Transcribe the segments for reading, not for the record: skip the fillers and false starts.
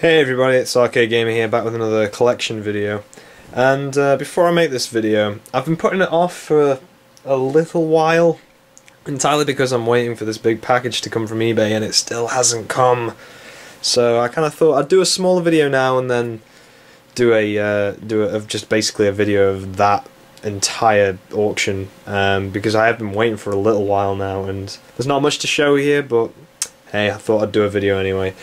Hey everybody, it's Arcade Gamer here, back with another collection video. And before I make this video, I've been putting it off for a little while, entirely because I'm waiting for this big package to come from eBay and it still hasn't come. So I kind of thought I'd do a smaller video now and then do just basically a video of that entire auction, because I have been waiting for a little while now and there's not much to show here, but hey, I thought I'd do a video anyway.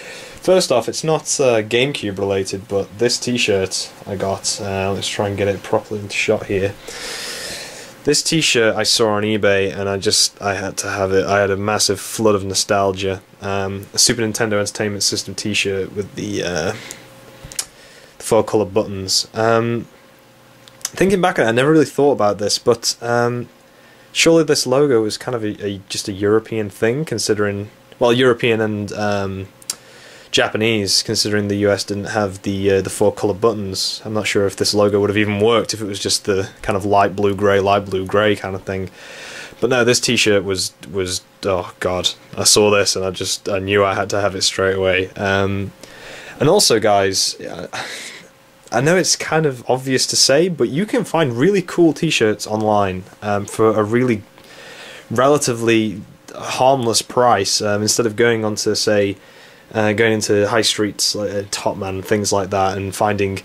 First off, it's not Gamecube related, but this t-shirt I got, let's try and get it properly into shot here. This t-shirt I saw on eBay and I had to have it. I had a massive flood of nostalgia. A Super Nintendo Entertainment System t-shirt with the 4 colour buttons. Thinking back on it, I never really thought about this, but surely this logo was kind of just a European thing, considering, well, European and Japanese, considering the US didn't have the 4 colour buttons. I'm not sure if this logo would have even worked if it was just the kind of light blue grey kind of thing. But no, this t-shirt was oh god, I saw this and I knew I had to have it straight away. And also, guys, I know it's kind of obvious to say, but you can find really cool t-shirts online for a really relatively harmless price, instead of going on to, say, going into high streets like Topman, things like that, and finding,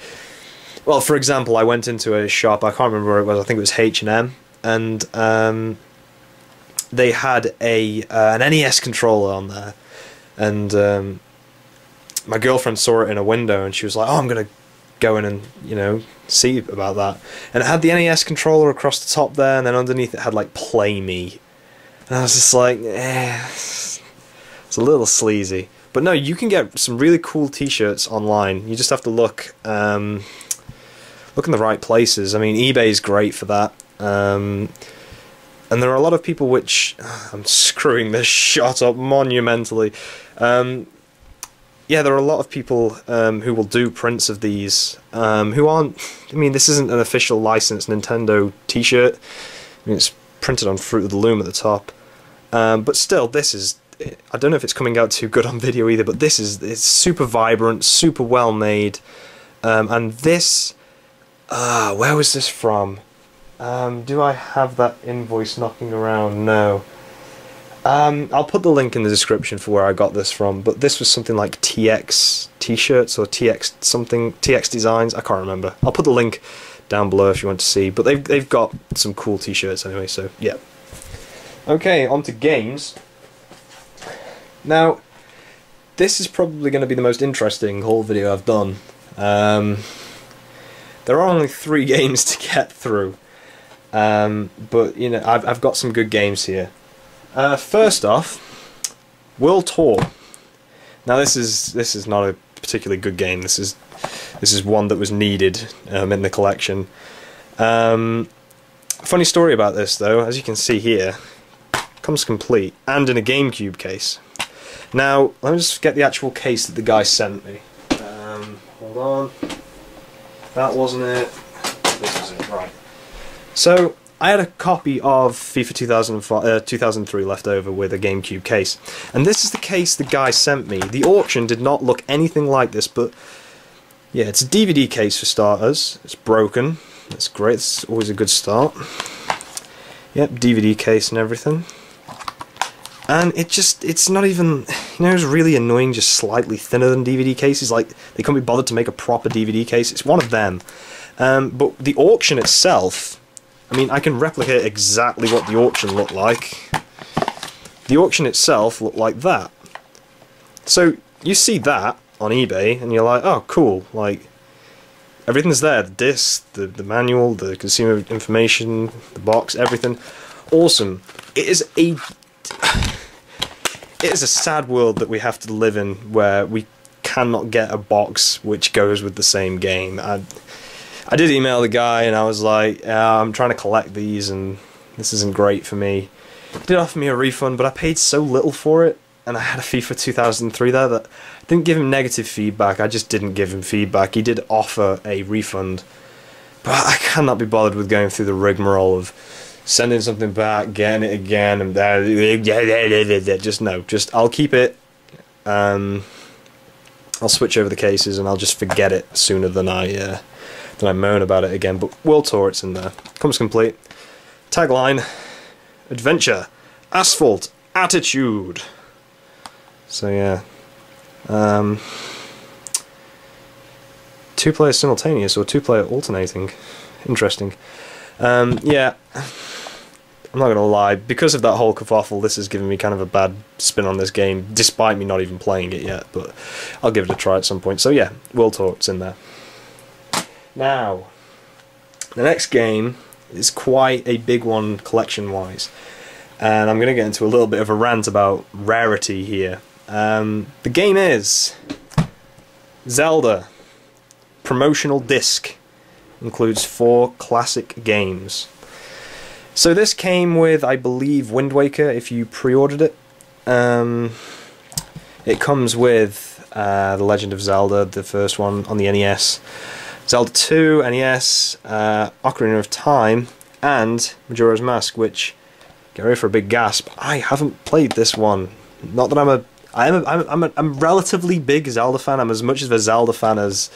well, for example, I went into a shop, I can't remember where it was, I think it was H&M, and they had an NES controller on there, and my girlfriend saw it in a window and she was like, oh, I'm gonna go in and, you know, see about that. And it had the NES controller across the top there, and then underneath it had like Play Me, and I was just like, it's a little sleazy. But no, you can get some really cool t-shirts online. You just have to look in the right places. I mean, eBay's great for that. And there are a lot of people which... I'm screwing this shot up monumentally. Yeah, there are a lot of people who will do prints of these, who aren't... I mean, this isn't an official licensed Nintendo t-shirt. I mean, it's printed on Fruit of the Loom at the top. But still, this is... I don't know if it's coming out too good on video either, but it's super vibrant, super well made, and this, where was this from? Do I have that invoice knocking around? No. I'll put the link in the description for where I got this from, but this was something like TX t-shirts or TX something, TX Designs, I can't remember. I'll put the link down below if you want to see, but they've got some cool t-shirts anyway, so yeah. Okay, on to games. Now, this is probably going to be the most interesting whole video I've done. There are only 3 games to get through, but you know, I've got some good games here. First off, Whirl Tour. Now, this is not a particularly good game. This is one that was needed in the collection. Funny story about this, though. As you can see here, comes complete and in a Gamecube case. Now, let me just get the actual case that the guy sent me. Hold on. That wasn't it. This was it, right. So, I had a copy of FIFA 2003 left over with a Gamecube case. And this is the case the guy sent me. The auction did not look anything like this, but yeah, it's a DVD case for starters. It's broken. That's great. It's always a good start. Yep, DVD case and everything. And it's not even, you know, it's really annoying, just slightly thinner than DVD cases. Like, they couldn't be bothered to make a proper DVD case. It's one of them. But the auction itself, I mean, I can replicate exactly what the auction looked like. The auction itself looked like that. So, you see that on eBay, and you're like, oh, cool. Like, everything's there. The disc, the manual, the consumer information, the box, everything. Awesome. It is a sad world that we have to live in, where we cannot get a box which goes with the same game. I did email the guy and I was like, I'm trying to collect these and this isn't great for me. He did offer me a refund, but I paid so little for it, and I had a FIFA 2003 there that I didn't give him negative feedback, I just didn't give him feedback. He did offer a refund, but I cannot be bothered with going through the rigmarole of sending something back, getting it again, and just no, I'll keep it. I'll switch over the cases and I'll just forget it sooner than I moan about it again. But Whirl Tour, it's in there. Comes complete. Tagline: Adventure, Asphalt, Attitude. So yeah. 2 players simultaneous or 2 player alternating. Interesting. Yeah, I'm not gonna lie, because of that whole kerfuffle, this has given me kind of a bad spin on this game, despite me not even playing it yet, but I'll give it a try at some point. So yeah, Whirl Tour, it's in there. Now, the next game is quite a big one collection-wise, and I'm going to get into a little bit of a rant about rarity here. The game is Zelda Promotional Disc. Includes 4 classic games. So this came with, I believe, Wind Waker if you pre-ordered it. It comes with The Legend of Zelda, the first one on the NES, Zelda 2, NES, Ocarina of Time, and Majora's Mask, which, get ready for a big gasp, I haven't played this one. Not that I'm a relatively big Zelda fan. I'm as much of a Zelda fan as,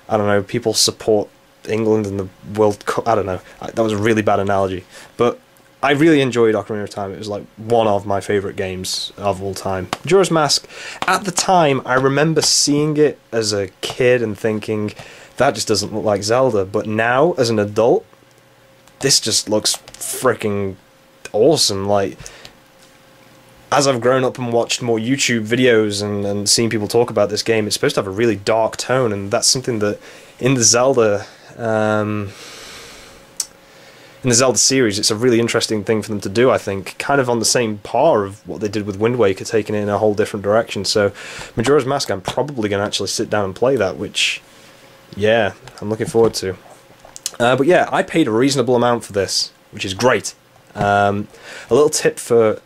I don't know, people support England in the World Cup. I don't know. That was a really bad analogy. But I really enjoyed Ocarina of Time. It was like one of my favourite games of all time. Majora's Mask, at the time, I remember seeing it as a kid and thinking, that just doesn't look like Zelda. But now, as an adult, this just looks freaking awesome. Like, as I've grown up and watched more YouTube videos and seen people talk about this game, it's supposed to have a really dark tone, and that's something that in the Zelda series, it's a really interesting thing for them to do, I think, kind of on the same par of what they did with Wind Waker, taking it in a whole different direction. So Majora's Mask, I'm probably going to actually sit down and play that, which, yeah, I'm looking forward to. But yeah, I paid a reasonable amount for this, which is great. A little tip for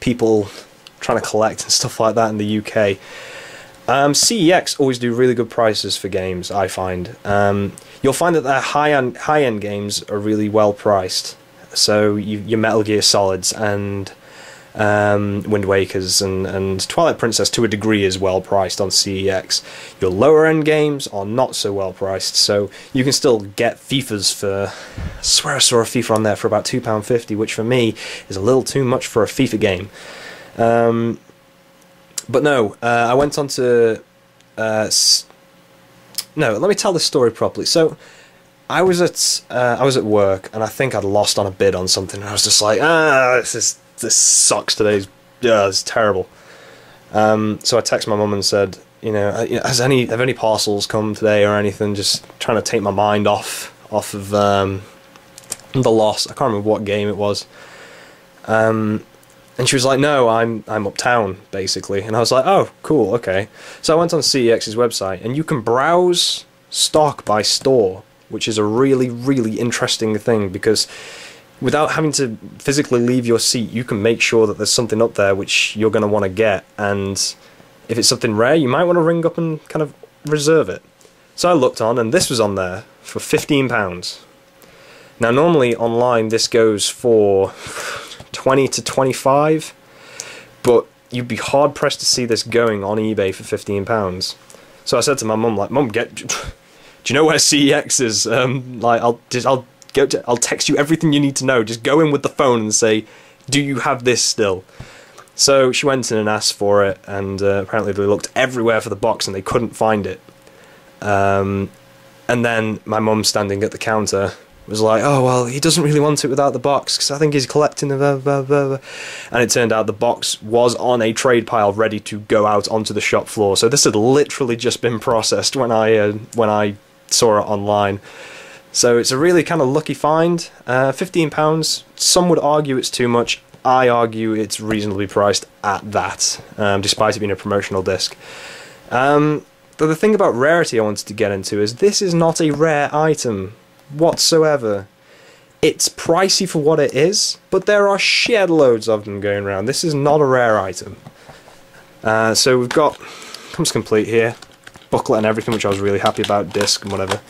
people trying to collect and stuff like that in the UK. CEX always do really good prices for games, I find. You'll find that their high-end games are really well priced. So your Metal Gear Solids and Wind Wakers and Twilight Princess to a degree is well priced on CEX. Your lower-end games are not so well priced, so you can still get FIFAs for... I swear I saw a FIFA on there for about £2.50, which for me is a little too much for a FIFA game. But no, I went on to... no, let me tell this story properly. So, I was at work, and I think I'd lost on a bid on something, and I was just like, this sucks today. Yeah, it's terrible. So I texted my mum and said, you know, have any parcels come today or anything? Just trying to take my mind off of the loss. I can't remember what game it was. And she was like, no, I'm uptown, basically. And I was like, oh, cool, okay. So I went on CEX's website, and you can browse stock by store, which is a really, really interesting thing, because without having to physically leave your seat, you can make sure that there's something up there which you're going to want to get, and if it's something rare, you might want to ring up and kind of reserve it. So I looked on, and this was on there for £15. Now, normally online this goes for 20 to 25, but you'd be hard pressed to see this going on eBay for £15. So I said to my mum, like, Mum, do you know where CEX is? Like, I'll text you everything you need to know. Just go in with the phone and say, do you have this still? So she went in and asked for it, and apparently they looked everywhere for the box and they couldn't find it. And then my mum, standing at the counter, was like, oh, well, he doesn't really want it without the box, because I think he's collecting the blah, blah, blah, blah. And it turned out the box was on a trade pile ready to go out onto the shop floor. So this had literally just been processed when I saw it online. So it's a really kind of lucky find. £15, some would argue it's too much. I argue it's reasonably priced at that, despite it being a promotional disc. But the thing about rarity I wanted to get into is this is not a rare item whatsoever. It's pricey for what it is, but there are shed loads of them going around. This is not a rare item. So we've got, comes complete here, booklet and everything, which I was really happy about, disc and whatever.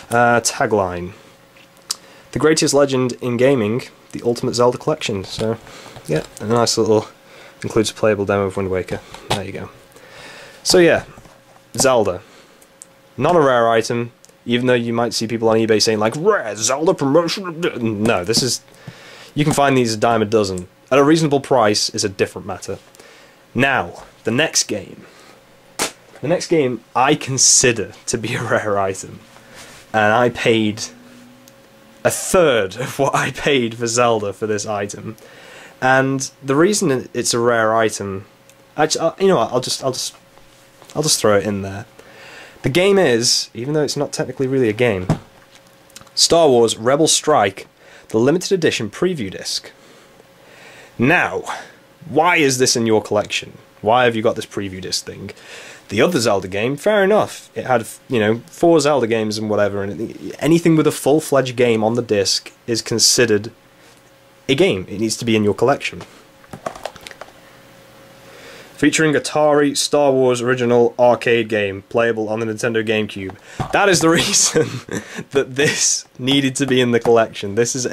Tagline: the greatest legend in gaming, the ultimate Zelda collection. So yeah, a nice little, includes a playable demo of Wind Waker. There you go. So yeah, Zelda. Not a rare item, even though you might see people on eBay saying like, rare Zelda Promotional. No, this is... You can find these a dime a dozen. At a reasonable price is a different matter. Now, the next game. The next game I consider to be a rare item. And I paid a third of what I paid for Zelda for this item. And the reason it's a rare item... Actually, you know what, I'll just throw it in there. The game is, even though it's not technically really a game, Star Wars Rebel Strike, the limited edition preview disc. Now, why is this in your collection? Why have you got this preview disc thing? The other Zelda game, fair enough. It had, you know, 4 Zelda games and whatever, and anything with a full-fledged game on the disc is considered a game. It needs to be in your collection. Featuring Atari Star Wars original arcade game, playable on the Nintendo Gamecube. That is the reason that this needed to be in the collection. This is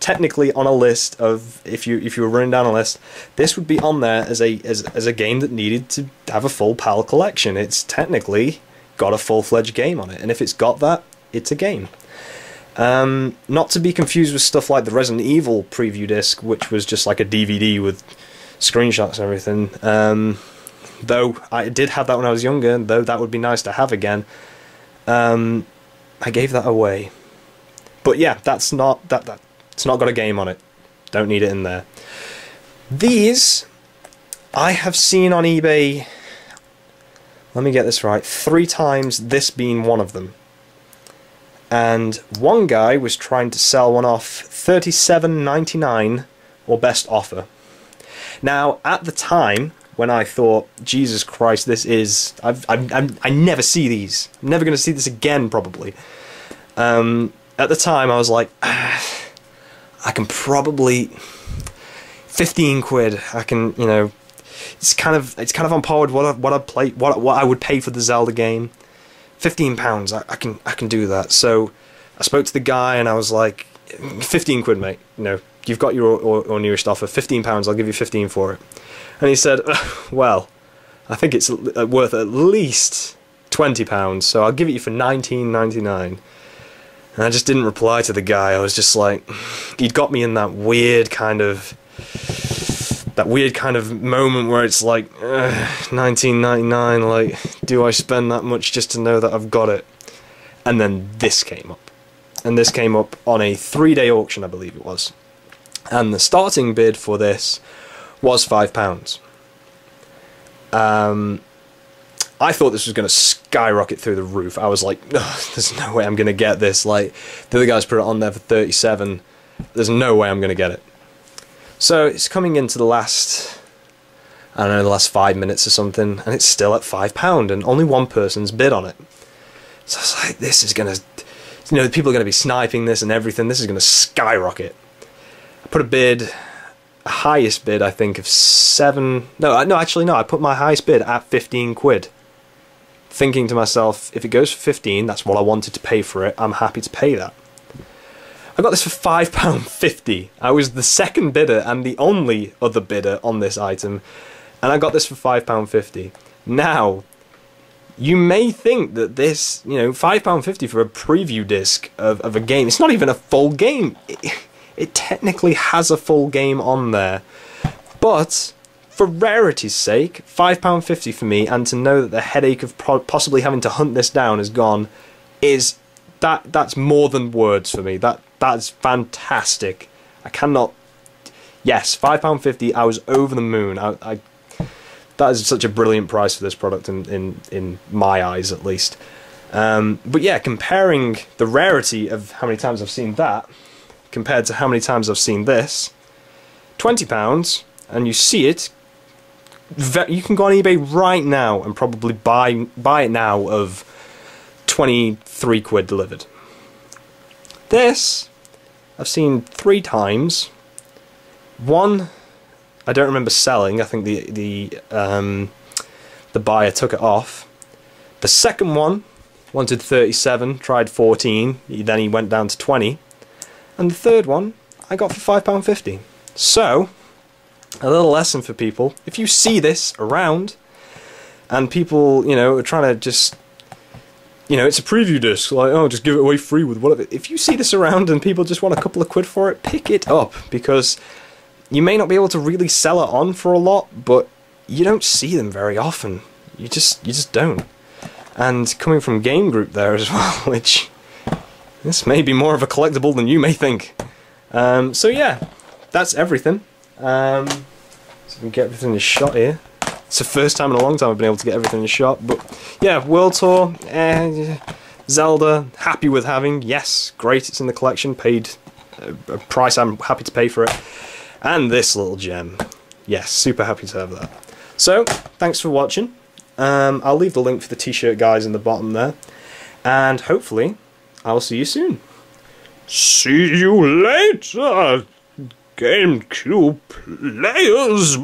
technically on a list of, if you were running down a list, this would be on there as a game that needed to have a full PAL collection. It's technically got a full-fledged game on it, and if it's got that, it's a game. Not to be confused with stuff like the Resident Evil preview disc, which was just like a DVD with screenshots and everything. Though I did have that when I was younger, though that would be nice to have again. I gave that away. But yeah, it's not got a game on it. Don't need it in there. These I have seen on eBay, let me get this right, 3 times, this being one of them. And one guy was trying to sell one off $37.99 or best offer. Now, at the time, when I thought, Jesus Christ, this is... I never see these. I'm never going to see this again, probably. At the time, I was like, I can probably... 15 quid. I can, you know... It's kind of on par with what I would pay for the Zelda game. £15. I can do that. So I spoke to the guy, and I was like, 15 quid, mate. You know, you've got your nearest offer, £15, I'll give you 15 for it. And he said, well, I think it's worth at least £20, so I'll give it you for £19.99. And I just didn't reply to the guy. I was just like, he'd got me in that weird kind of moment where it's like, $19.99, like, do I spend that much just to know that I've got it? And then this came up. And this came up on a 3-day auction, I believe it was. And the starting bid for this was £5. I thought this was going to skyrocket through the roof. I was like, oh, there's no way I'm going to get this. Like, the other guys put it on there for 37. There's no way I'm going to get it. So it's coming into the last, I don't know, the last 5 minutes or something, and it's still at £5, and only one person's bid on it. So I was like, this is going to, you know, people are going to be sniping this and everything. This is going to skyrocket. I put a highest bid, I think, of 7... No, I put my highest bid at 15 quid. Thinking to myself, if it goes for 15, that's what I wanted to pay for it. I'm happy to pay that. I got this for £5.50. I was the second bidder and the only other bidder on this item, and I got this for £5.50. Now, you may think that this, you know, £5.50 for a preview disc of a game, it's not even a full game. It technically has a full game on there, but for rarity's sake, £5.50 for me, and to know that the headache of possibly having to hunt this down is gone, that's more than words for me. That's fantastic. I cannot... Yes, £5.50, I was over the moon. That is such a brilliant price for this product in my eyes, at least. But yeah, comparing the rarity of how many times I've seen that compared to how many times I've seen this, £20, and you see it, you can go on eBay right now and probably buy it now of 23 quid delivered. This, I've seen 3 times. One, I don't remember selling. I think the buyer took it off. The second one wanted 37, tried 14, then he went down to 20. And the third one I got for £5.50. So, a little lesson for people: if you see this around and people, you know, are trying to just, you know, it's a preview disc, like, oh, just give it away free with whatever. If you see this around and people just want a couple of quid for it, pick it up, because you may not be able to really sell it on for a lot, but you don't see them very often. You just don't. And coming from Game Group there as well, which, this may be more of a collectible than you may think. So yeah, that's everything. So we can get everything in a shot here. It's the first time in a long time I've been able to get everything in a shot, but yeah, Whirl Tour, Zelda, happy with having, yes, great, it's in the collection, paid a price I'm happy to pay for it, and this little gem, yes, super happy to have that. So, thanks for watching, I'll leave the link for the t-shirt guys in the bottom there, and hopefully, I'll see you soon. See you later! GameCube players.